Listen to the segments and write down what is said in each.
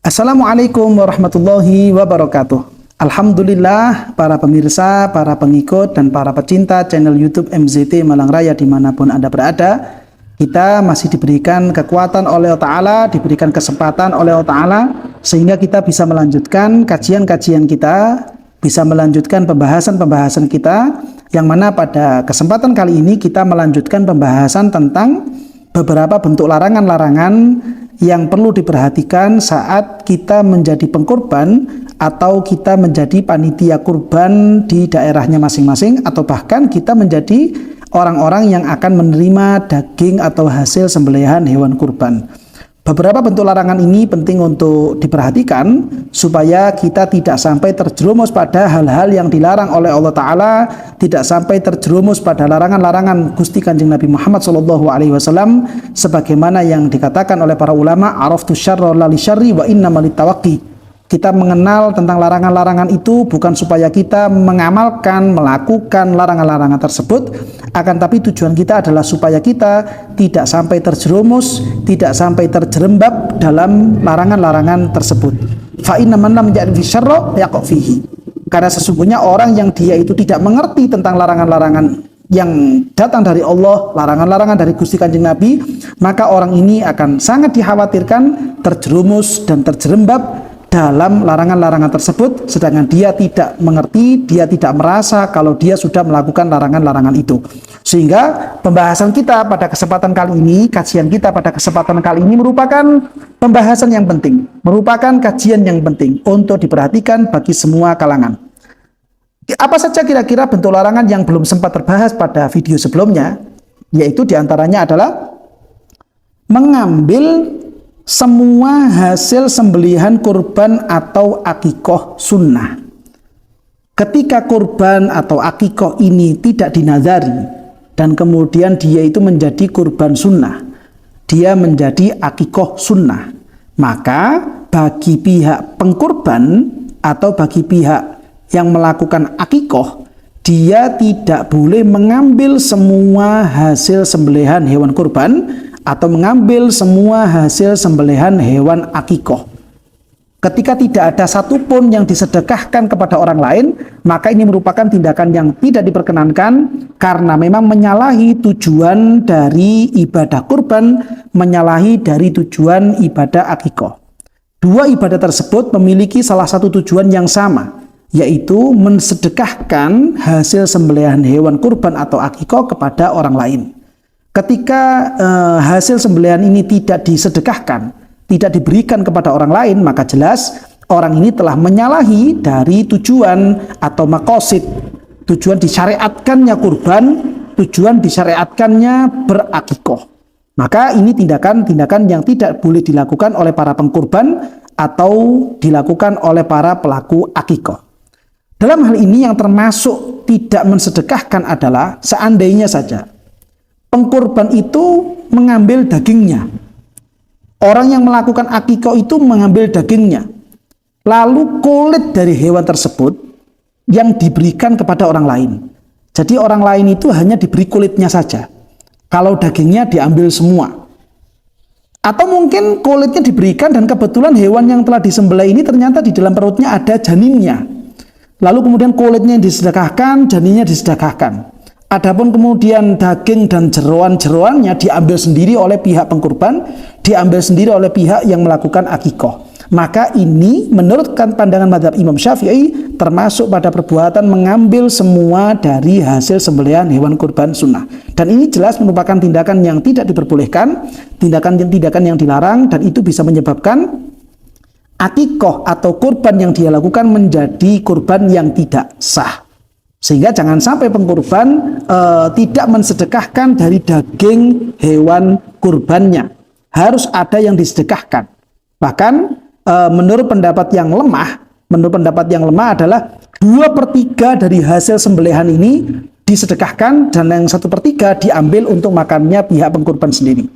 Assalamualaikum warahmatullahi wabarakatuh. Alhamdulillah para pemirsa, para pengikut, dan para pecinta channel YouTube MZT Malang Raya dimanapun Anda berada, kita masih diberikan kekuatan oleh Allah Ta'ala, diberikan kesempatan oleh Allah Ta'ala, sehingga kita bisa melanjutkan kajian-kajian kita, bisa melanjutkan pembahasan-pembahasan kita, yang mana pada kesempatan kali ini kita melanjutkan pembahasan tentang beberapa bentuk larangan-larangan yang perlu diperhatikan saat kita menjadi pengkurban atau kita menjadi panitia kurban di daerahnya masing-masing, atau bahkan kita menjadi orang-orang yang akan menerima daging atau hasil sembelihan hewan kurban. Beberapa bentuk larangan ini penting untuk diperhatikan supaya kita tidak sampai terjerumus pada hal-hal yang dilarang oleh Allah Ta'ala, tidak sampai terjerumus pada larangan-larangan Gusti Kanjeng Nabi Muhammad SAW, sebagaimana yang dikatakan oleh para ulama, araftu syarra la li syarri wa innamal litawaqi. Kita mengenal tentang larangan-larangan itu bukan supaya kita mengamalkan, melakukan larangan-larangan tersebut, akan tapi tujuan kita adalah supaya kita tidak sampai terjerumus, tidak sampai terjerembab dalam larangan-larangan tersebut. Fa inna man lam ya'rif syarra yaqa fihi. Karena sesungguhnya orang yang dia itu tidak mengerti tentang larangan-larangan yang datang dari Allah, larangan-larangan dari Gusti Kanjeng Nabi, maka orang ini akan sangat dikhawatirkan terjerumus dan terjerembab dalam larangan-larangan tersebut, sedangkan dia tidak mengerti, dia tidak merasa kalau dia sudah melakukan larangan-larangan itu. Sehingga pembahasan kita pada kesempatan kali ini, kajian kita pada kesempatan kali ini merupakan pembahasan yang penting, merupakan kajian yang penting untuk diperhatikan bagi semua kalangan. Apa saja kira-kira bentuk larangan yang belum sempat terbahas pada video sebelumnya? Yaitu diantaranya adalah mengambil semua hasil sembelihan kurban atau akikoh sunnah. Ketika kurban atau akikoh ini tidak dinazari dan kemudian dia itu menjadi kurban sunnah, dia menjadi akikoh sunnah, maka bagi pihak pengkurban atau bagi pihak yang melakukan akikoh, dia tidak boleh mengambil semua hasil sembelihan hewan kurban atau mengambil semua hasil sembelihan hewan akikoh. Ketika tidak ada satupun yang disedekahkan kepada orang lain, maka ini merupakan tindakan yang tidak diperkenankan karena memang menyalahi tujuan dari ibadah kurban, menyalahi dari tujuan ibadah akikoh. Dua ibadah tersebut memiliki salah satu tujuan yang sama, yaitu mensedekahkan hasil sembelihan hewan kurban atau akikoh kepada orang lain. Ketika hasil sembelihan ini tidak disedekahkan, tidak diberikan kepada orang lain, maka jelas orang ini telah menyalahi dari tujuan atau maqasid, tujuan disyariatkannya kurban, tujuan disyariatkannya berakikoh. Maka ini tindakan-tindakan yang tidak boleh dilakukan oleh para pengkurban atau dilakukan oleh para pelaku akikoh. Dalam hal ini yang termasuk tidak mensedekahkan adalah seandainya saja pengkurban itu mengambil dagingnya. Orang yang melakukan akikoh itu mengambil dagingnya. Lalu kulit dari hewan tersebut yang diberikan kepada orang lain. Jadi orang lain itu hanya diberi kulitnya saja. Kalau dagingnya diambil semua. Atau mungkin kulitnya diberikan dan kebetulan hewan yang telah disembelih ini ternyata di dalam perutnya ada janinnya. Lalu kemudian kulitnya disedekahkan, janinnya disedekahkan. Adapun kemudian daging dan jeroan-jeroannya diambil sendiri oleh pihak pengkurban, diambil sendiri oleh pihak yang melakukan akikoh. Maka ini menurut pandangan mazhab Imam Syafi'i termasuk pada perbuatan mengambil semua dari hasil sembelihan hewan kurban sunnah. Dan ini jelas merupakan tindakan yang tidak diperbolehkan, tindakan yang dilarang, dan itu bisa menyebabkan akikoh atau kurban yang dia lakukan menjadi kurban yang tidak sah. Sehingga jangan sampai pengkurban tidak mensedekahkan dari daging hewan kurbannya. Harus ada yang disedekahkan. Bahkan menurut pendapat yang lemah adalah 2/3 dari hasil sembelihan ini disedekahkan dan yang 1/3 diambil untuk makannya pihak pengkurban sendiri.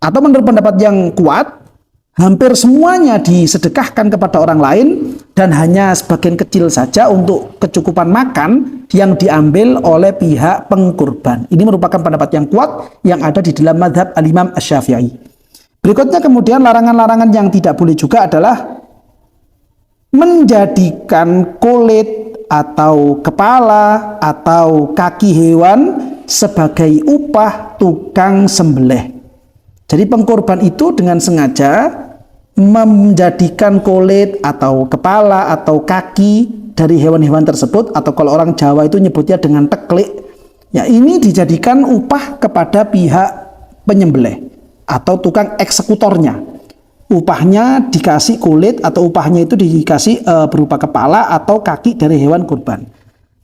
Atau menurut pendapat yang kuat, hampir semuanya disedekahkan kepada orang lain dan hanya sebagian kecil saja untuk kecukupan makan yang diambil oleh pihak pengkurban. Ini merupakan pendapat yang kuat yang ada di dalam mazhab Al-Imam Asy-Syafi'i. Berikutnya kemudian larangan-larangan yang tidak boleh juga adalah menjadikan kulit atau kepala atau kaki hewan sebagai upah tukang sembelih. Jadi pengkorban itu dengan sengaja menjadikan kulit atau kepala atau kaki dari hewan-hewan tersebut, atau kalau orang Jawa itu nyebutnya dengan teklik, ya ini dijadikan upah kepada pihak penyembelih atau tukang eksekutornya. Upahnya dikasih kulit atau upahnya itu dikasih berupa kepala atau kaki dari hewan kurban.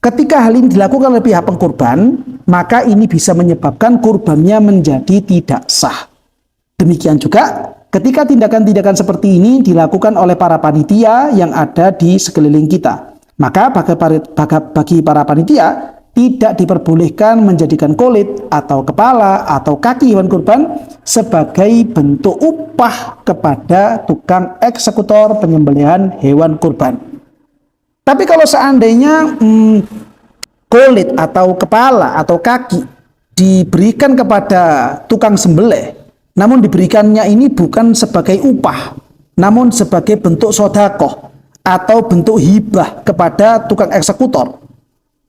Ketika hal ini dilakukan oleh pihak pengkurban, maka ini bisa menyebabkan kurbannya menjadi tidak sah. Demikian juga ketika tindakan-tindakan seperti ini dilakukan oleh para panitia yang ada di sekeliling kita, maka bagi para panitia tidak diperbolehkan menjadikan kulit atau kepala atau kaki hewan kurban sebagai bentuk upah kepada tukang eksekutor penyembelihan hewan kurban. Tapi kalau seandainya kulit atau kepala atau kaki diberikan kepada tukang sembelih, namun diberikannya ini bukan sebagai upah, namun sebagai bentuk sodakoh atau bentuk hibah kepada tukang eksekutor.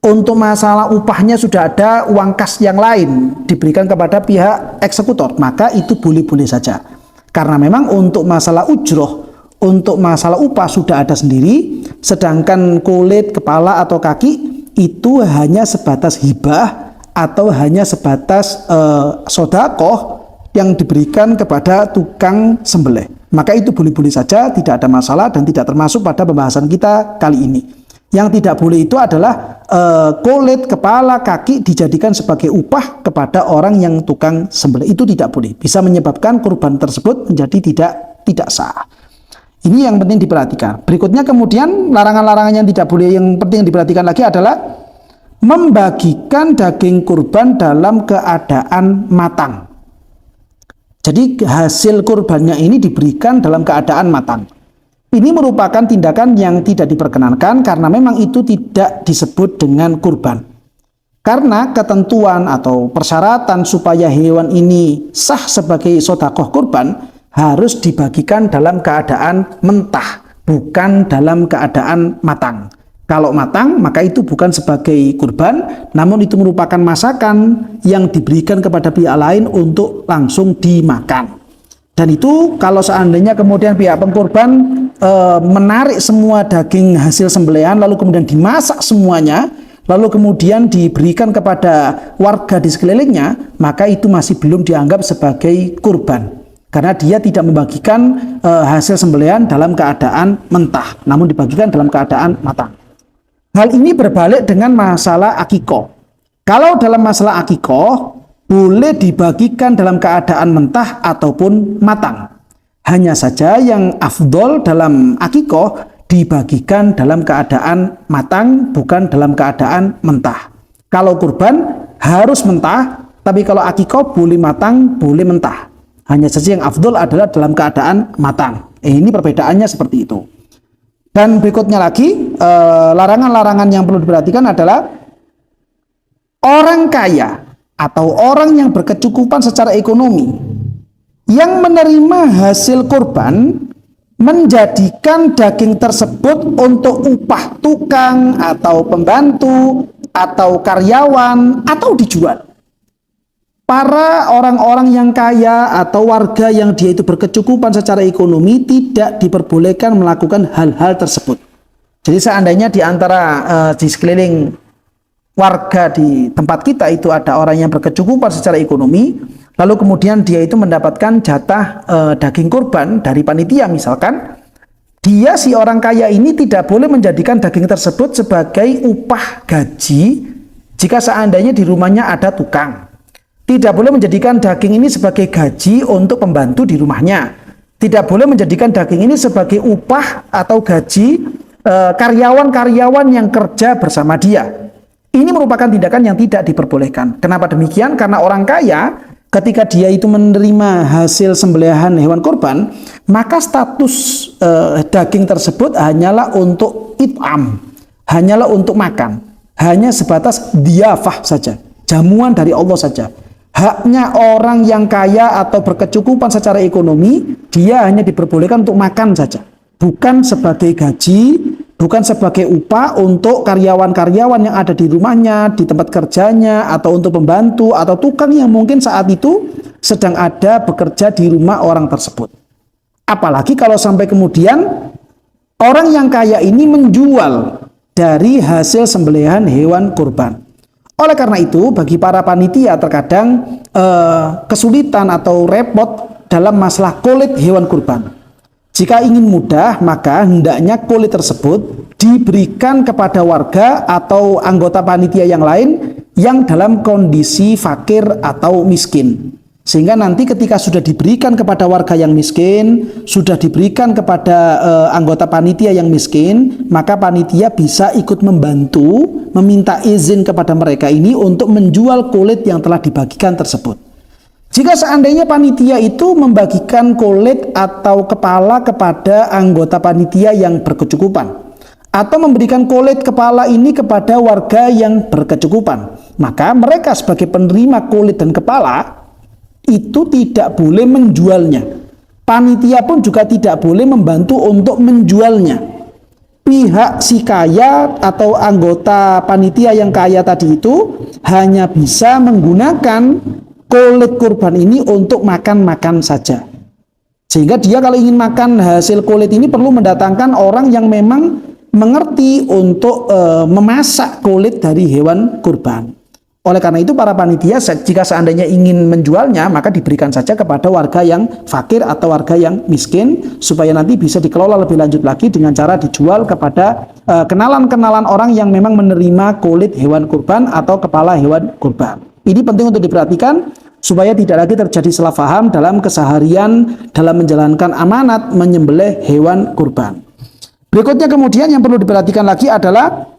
Untuk masalah upahnya sudah ada uang kas yang lain diberikan kepada pihak eksekutor, maka itu boleh-boleh saja. Karena memang untuk masalah ujroh, untuk masalah upah sudah ada sendiri, sedangkan kulit, kepala atau kaki itu hanya sebatas hibah atau hanya sebatas sodakoh yang diberikan kepada tukang sembelih. Maka itu boleh-boleh saja, tidak ada masalah dan tidak termasuk pada pembahasan kita kali ini. Yang tidak boleh itu adalah kulit, kepala, kaki dijadikan sebagai upah kepada orang yang tukang sembelih. Itu tidak boleh. Bisa menyebabkan kurban tersebut menjadi tidak sah. Ini yang penting diperhatikan. Berikutnya kemudian larangan-larangan yang tidak boleh, yang penting diperhatikan lagi adalah membagikan daging kurban dalam keadaan matang. Jadi hasil kurbannya ini diberikan dalam keadaan matang. Ini merupakan tindakan yang tidak diperkenankan karena memang itu tidak disebut dengan kurban. Karena ketentuan atau persyaratan supaya hewan ini sah sebagai sodakoh kurban harus dibagikan dalam keadaan mentah, bukan dalam keadaan matang. Kalau matang maka itu bukan sebagai kurban, namun itu merupakan masakan yang diberikan kepada pihak lain untuk langsung dimakan. Dan itu kalau seandainya kemudian pihak pengkurban menarik semua daging hasil sembelihan lalu kemudian dimasak semuanya, lalu kemudian diberikan kepada warga di sekelilingnya, maka itu masih belum dianggap sebagai kurban. Karena dia tidak membagikan hasil sembelihan dalam keadaan mentah, namun dibagikan dalam keadaan matang. Hal ini berbalik dengan masalah akikoh. Kalau dalam masalah akikoh, boleh dibagikan dalam keadaan mentah ataupun matang. Hanya saja yang afdol dalam akikoh dibagikan dalam keadaan matang, bukan dalam keadaan mentah. Kalau kurban harus mentah, tapi kalau akikoh boleh matang, boleh mentah. Hanya saja yang afdol adalah dalam keadaan matang. Ini perbedaannya seperti itu. Dan berikutnya lagi, larangan-larangan yang perlu diperhatikan adalah orang kaya atau orang yang berkecukupan secara ekonomi yang menerima hasil kurban menjadikan daging tersebut untuk upah tukang atau pembantu atau karyawan atau dijual. Para orang-orang yang kaya atau warga yang dia itu berkecukupan secara ekonomi tidak diperbolehkan melakukan hal-hal tersebut. Jadi seandainya di antara di sekeliling warga di tempat kita itu ada orang yang berkecukupan secara ekonomi, lalu kemudian dia itu mendapatkan jatah daging kurban dari panitia misalkan, dia si orang kaya ini tidak boleh menjadikan daging tersebut sebagai upah gaji jika seandainya di rumahnya ada tukang. Tidak boleh menjadikan daging ini sebagai gaji untuk pembantu di rumahnya. Tidak boleh menjadikan daging ini sebagai upah atau gaji karyawan-karyawan yang kerja bersama dia. Ini merupakan tindakan yang tidak diperbolehkan. Kenapa demikian? Karena orang kaya ketika dia itu menerima hasil sembelihan hewan kurban, maka status daging tersebut hanyalah untuk it'am, hanyalah untuk makan, hanya sebatas diyafah saja, jamuan dari Allah saja. Haknya orang yang kaya atau berkecukupan secara ekonomi, dia hanya diperbolehkan untuk makan saja. bukan sebagai gaji, bukan sebagai upah untuk karyawan-karyawan yang ada di rumahnya, di tempat kerjanya, atau untuk pembantu atau tukang yang mungkin saat itu sedang ada bekerja di rumah orang tersebut. Apalagi kalau sampai kemudian orang yang kaya ini menjual dari hasil sembelihan hewan kurban. Oleh karena itu, bagi para panitia terkadang kesulitan atau repot dalam masalah kulit hewan kurban. Jika ingin mudah, maka hendaknya kulit tersebut diberikan kepada warga atau anggota panitia yang lain yang dalam kondisi fakir atau miskin. Sehingga nanti ketika sudah diberikan kepada warga yang miskin, sudah diberikan kepada anggota panitia yang miskin, maka panitia bisa ikut membantu, meminta izin kepada mereka ini untuk menjual kulit yang telah dibagikan tersebut. Jika seandainya panitia itu membagikan kulit atau kepala kepada anggota panitia yang berkecukupan, atau memberikan kulit kepala ini kepada warga yang berkecukupan, maka mereka sebagai penerima kulit dan kepala itu tidak boleh menjualnya. Panitia pun juga tidak boleh membantu untuk menjualnya. Pihak si kaya atau anggota panitia yang kaya tadi itu hanya bisa menggunakan kulit kurban ini untuk makan-makan saja. Sehingga dia kalau ingin makan hasil kulit ini perlu mendatangkan orang yang memang mengerti untuk memasak kulit dari hewan kurban. Oleh karena itu para panitia jika seandainya ingin menjualnya, maka diberikan saja kepada warga yang fakir atau warga yang miskin, supaya nanti bisa dikelola lebih lanjut lagi dengan cara dijual kepada kenalan-kenalan orang yang memang menerima kulit hewan kurban atau kepala hewan kurban. Ini penting untuk diperhatikan supaya tidak lagi terjadi salah paham dalam keseharian dalam menjalankan amanat menyembelih hewan kurban. Berikutnya kemudian yang perlu diperhatikan lagi adalah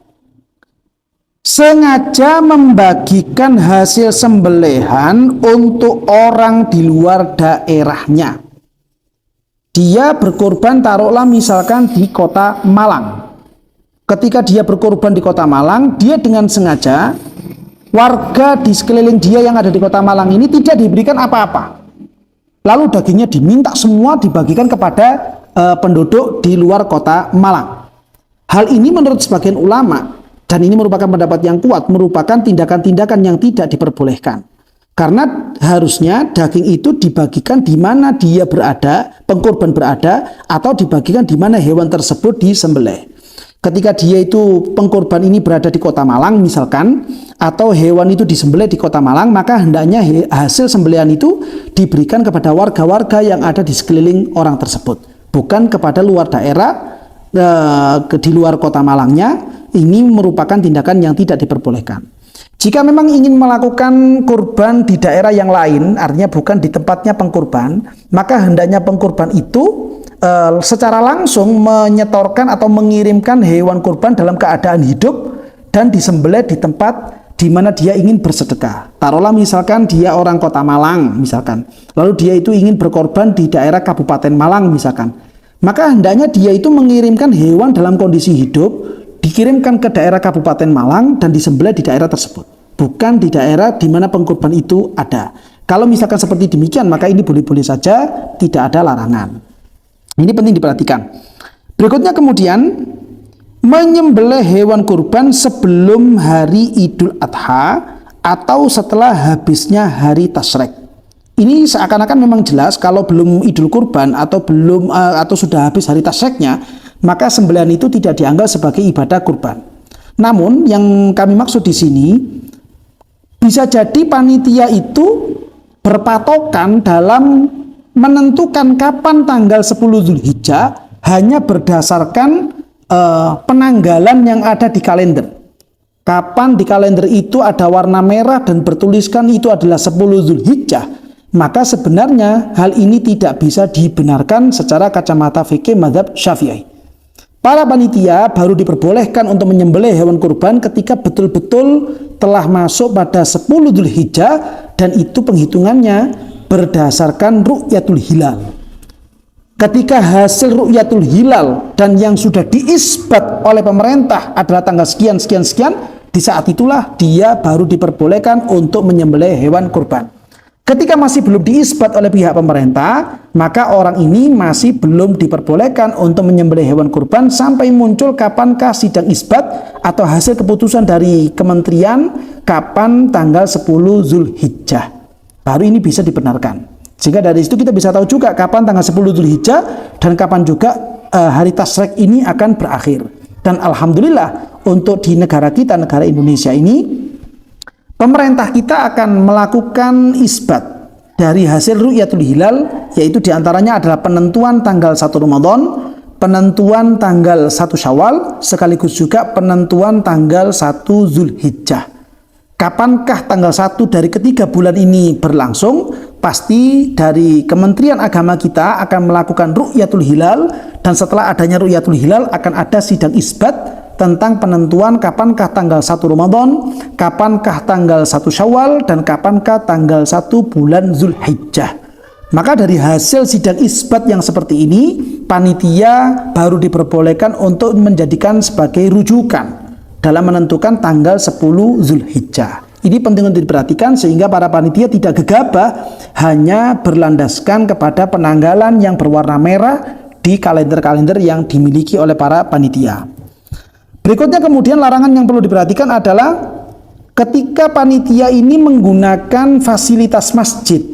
sengaja membagikan hasil sembelihan untuk orang di luar daerahnya. Dia berkorban taruhlah misalkan di kota Malang. Ketika dia berkorban di kota Malang, dia dengan sengaja warga di sekeliling dia yang ada di kota Malang ini tidak diberikan apa-apa. Lalu dagingnya diminta semua dibagikan kepada penduduk di luar kota Malang. Hal ini menurut sebagian ulama, dan ini merupakan pendapat yang kuat, merupakan tindakan-tindakan yang tidak diperbolehkan. Karena harusnya daging itu dibagikan di mana dia berada, pengkorban berada, atau dibagikan di mana hewan tersebut disembelih. Ketika dia itu pengkorban ini berada di kota Malang misalkan, atau hewan itu disembelih di kota Malang, maka hendaknya hasil sembelihan itu diberikan kepada warga-warga yang ada di sekeliling orang tersebut, bukan kepada luar daerah di luar kota Malangnya. Ini merupakan tindakan yang tidak diperbolehkan. Jika memang ingin melakukan kurban di daerah yang lain, artinya bukan di tempatnya pengkurban, maka hendaknya pengkurban itu secara langsung menyetorkan atau mengirimkan hewan kurban dalam keadaan hidup dan disembelih di tempat di mana dia ingin bersedekah. Taruhlah misalkan dia orang kota Malang misalkan, lalu dia itu ingin berkorban di daerah Kabupaten Malang misalkan, maka hendaknya dia itu mengirimkan hewan dalam kondisi hidup, dikirimkan ke daerah Kabupaten Malang dan disembelih di daerah tersebut, bukan di daerah di mana pengkorban itu ada. Kalau misalkan seperti demikian, maka ini boleh-boleh saja, tidak ada larangan. Ini penting diperhatikan. Berikutnya kemudian, menyembelih hewan kurban sebelum hari Idul Adha atau setelah habisnya hari Tasyrik. Ini seakan-akan memang jelas kalau belum Idul Kurban atau sudah habis hari Tasyriknya, maka sembelihan itu tidak dianggap sebagai ibadah kurban. Namun yang kami maksud di sini, bisa jadi panitia itu berpatokan dalam menentukan kapan tanggal 10 Zulhijjah hanya berdasarkan penanggalan yang ada di kalender. Kapan di kalender itu ada warna merah dan bertuliskan itu adalah 10 Zulhijjah, maka sebenarnya hal ini tidak bisa dibenarkan secara kacamata fikih mazhab Syafi'i. Para panitia baru diperbolehkan untuk menyembelih hewan kurban ketika betul-betul telah masuk pada 10 Dzulhijjah, dan itu penghitungannya berdasarkan ru'yatul hilal. Ketika hasil ru'yatul hilal dan yang sudah diisbat oleh pemerintah adalah tanggal sekian, di saat itulah dia baru diperbolehkan untuk menyembelih hewan kurban. Ketika masih belum diisbat oleh pihak pemerintah, maka orang ini masih belum diperbolehkan untuk menyembelih hewan kurban sampai muncul kapankah sidang isbat atau hasil keputusan dari kementerian kapan tanggal 10 Zulhijjah. Baru ini bisa dibenarkan. Sehingga dari situ kita bisa tahu juga kapan tanggal 10 Zulhijjah dan kapan juga hari Tasyrik ini akan berakhir. Dan alhamdulillah untuk di negara kita, negara Indonesia ini, pemerintah kita akan melakukan isbat dari hasil ru'yatul hilal, yaitu diantaranya adalah penentuan tanggal 1 Ramadan, penentuan tanggal 1 Syawal, sekaligus juga penentuan tanggal 1 Zulhijjah. Kapankah tanggal 1 dari ketiga bulan ini berlangsung? Pasti dari Kementerian Agama kita akan melakukan ru'yatul hilal, dan setelah adanya ru'yatul hilal akan ada sidang isbat tentang penentuan kapankah tanggal 1 Ramadan, kapankah tanggal 1 Syawal, dan kapankah tanggal 1 bulan Zulhijjah. Maka dari hasil sidang isbat yang seperti ini, panitia baru diperbolehkan untuk menjadikan sebagai rujukan dalam menentukan tanggal 10 Zulhijjah. Ini penting untuk diperhatikan sehingga para panitia tidak gegabah hanya berlandaskan kepada penanggalan yang berwarna merah di kalender-kalender yang dimiliki oleh para panitia. Berikutnya kemudian larangan yang perlu diperhatikan adalah ketika panitia ini menggunakan fasilitas masjid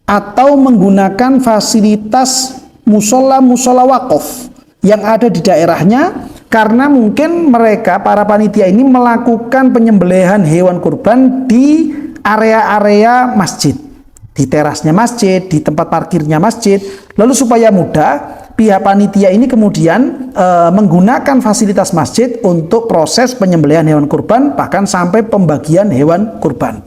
atau menggunakan fasilitas musola wakaf yang ada di daerahnya, karena mungkin mereka para panitia ini melakukan penyembelihan hewan kurban di area-area masjid, di terasnya masjid, di tempat parkirnya masjid. Lalu supaya mudah, pihak panitia ini kemudian menggunakan fasilitas masjid untuk proses penyembelihan hewan kurban, bahkan sampai pembagian hewan kurban.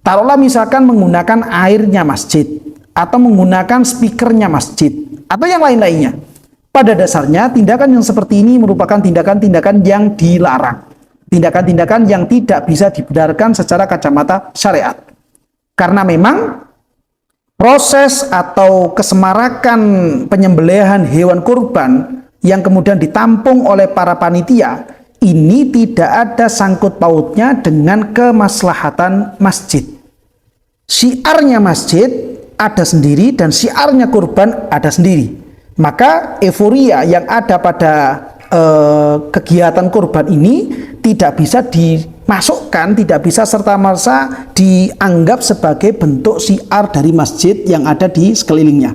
Taruhlah misalkan menggunakan airnya masjid atau menggunakan speakernya masjid atau yang lain-lainnya. Pada dasarnya tindakan yang seperti ini merupakan tindakan-tindakan yang dilarang, tindakan-tindakan yang tidak bisa dibenarkan secara kacamata syariat. Karena memang proses atau kesemarakan penyembelihan hewan kurban yang kemudian ditampung oleh para panitia ini tidak ada sangkut pautnya dengan kemaslahatan masjid. Syiarnya masjid ada sendiri dan syiarnya kurban ada sendiri. Maka euforia yang ada pada kegiatan kurban ini tidak bisa dimasukkan, tidak bisa serta-merta dianggap sebagai bentuk syiar dari masjid yang ada di sekelilingnya.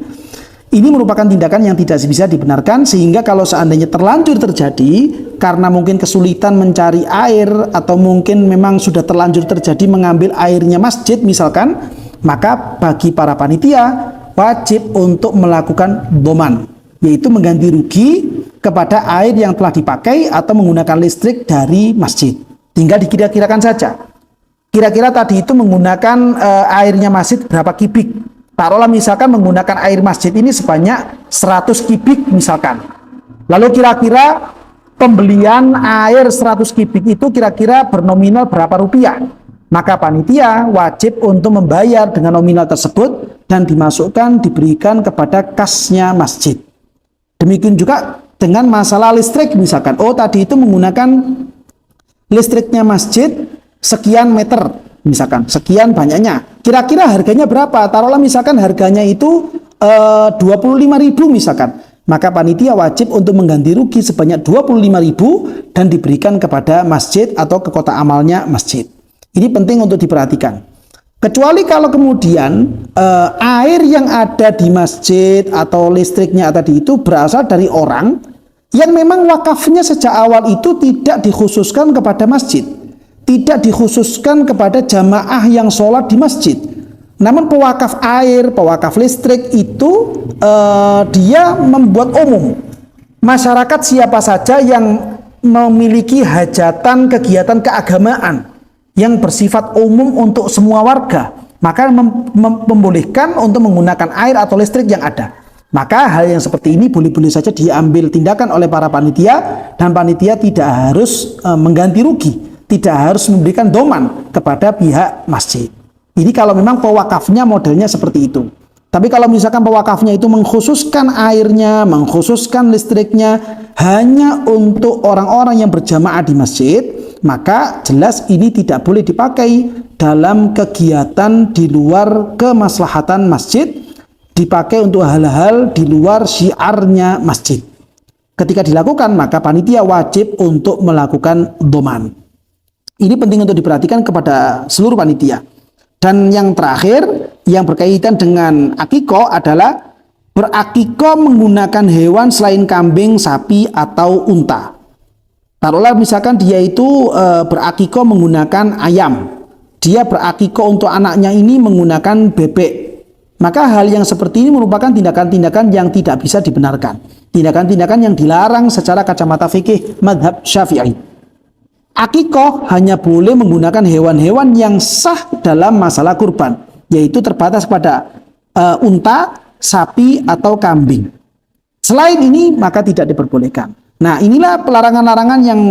Ini merupakan tindakan yang tidak bisa dibenarkan, sehingga kalau seandainya terlanjur terjadi karena mungkin kesulitan mencari air atau mungkin memang sudah terlanjur terjadi mengambil airnya masjid misalkan, maka bagi para panitia wajib untuk melakukan doman, yaitu mengganti rugi kepada air yang telah dipakai atau menggunakan listrik dari masjid. Tinggal dikira-kirakan saja. Kira-kira tadi itu menggunakan airnya masjid berapa kubik? Taruhlah misalkan menggunakan air masjid ini sebanyak 100 kubik misalkan. Lalu kira-kira pembelian air 100 kubik itu kira-kira bernominal berapa rupiah? Maka panitia wajib untuk membayar dengan nominal tersebut dan dimasukkan, diberikan kepada kasnya masjid. Demikian juga dengan masalah listrik misalkan. Oh, tadi itu menggunakan listriknya masjid sekian meter misalkan, sekian banyaknya. Kira-kira harganya berapa? Taruhlah misalkan harganya itu 25.000 misalkan. Maka panitia wajib untuk mengganti rugi sebanyak 25.000 dan diberikan kepada masjid atau ke kota amalnya masjid. Ini penting untuk diperhatikan. Kecuali kalau kemudian air yang ada di masjid atau listriknya tadi itu berasal dari orang yang memang wakafnya sejak awal itu tidak dikhususkan kepada masjid, tidak dikhususkan kepada jamaah yang sholat di masjid. Namun pewakaf air, pewakaf listrik itu dia membuat umum. Masyarakat siapa saja yang memiliki hajatan kegiatan keagamaan yang bersifat umum untuk semua warga, maka membolehkan untuk menggunakan air atau listrik yang ada. Maka hal yang seperti ini boleh-boleh saja diambil tindakan oleh para panitia, dan panitia tidak harus mengganti rugi, tidak harus memberikan doman kepada pihak masjid. Ini kalau memang pewakafnya modelnya seperti itu. Tapi kalau misalkan pewakafnya itu mengkhususkan airnya, mengkhususkan listriknya hanya untuk orang-orang yang berjamaah di masjid, maka jelas ini tidak boleh dipakai dalam kegiatan di luar kemaslahatan masjid, dipakai untuk hal-hal di luar syiarnya masjid. Ketika dilakukan, maka panitia wajib untuk melakukan dhaman. Ini penting untuk diperhatikan kepada seluruh panitia. Dan yang terakhir, yang berkaitan dengan akikoh adalah berakikoh menggunakan hewan selain kambing, sapi, atau unta. Taruhlah misalkan dia itu berakikoh menggunakan ayam. Dia berakikoh untuk anaknya ini menggunakan bebek. Maka hal yang seperti ini merupakan tindakan-tindakan yang tidak bisa dibenarkan. Tindakan-tindakan yang dilarang secara kacamata fikih mazhab Syafi'i. Akikoh hanya boleh menggunakan hewan-hewan yang sah dalam masalah kurban, yaitu terbatas pada unta, sapi, atau kambing. Selain ini maka tidak diperbolehkan. Nah, inilah pelarangan-larangan yang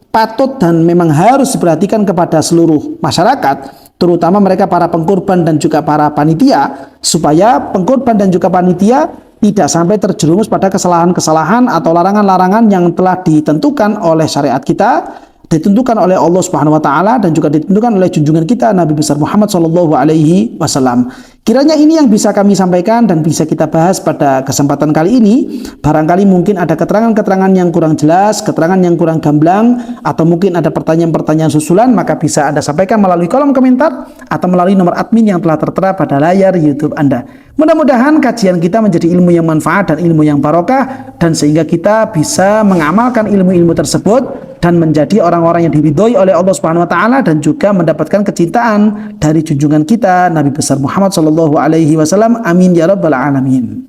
patut dan memang harus diperhatikan kepada seluruh masyarakat, terutama mereka para pengkurban dan juga para panitia, supaya pengkurban dan juga panitia tidak sampai terjerumus pada kesalahan-kesalahan atau larangan-larangan yang telah ditentukan oleh syariat kita, ditentukan oleh Allah Subhanahu wa taala, dan juga ditentukan oleh junjungan kita Nabi besar Muhammad sallallahu alaihi wasallam. Kiranya ini yang bisa kami sampaikan dan bisa kita bahas pada kesempatan kali ini. Barangkali mungkin ada keterangan-keterangan yang kurang jelas, keterangan yang kurang gamblang, atau mungkin ada pertanyaan-pertanyaan susulan, maka bisa Anda sampaikan melalui kolom komentar atau melalui nomor admin yang telah tertera pada layar YouTube Anda. Mudah-mudahan kajian kita menjadi ilmu yang manfaat dan ilmu yang barokah, dan sehingga kita bisa mengamalkan ilmu-ilmu tersebut dan menjadi orang-orang yang diridhoi oleh Allah Subhanahu wa taala, dan juga mendapatkan kecintaan dari junjungan kita Nabi besar Muhammad sallallahu alaihi wasallam. Amin ya rabbal alamin.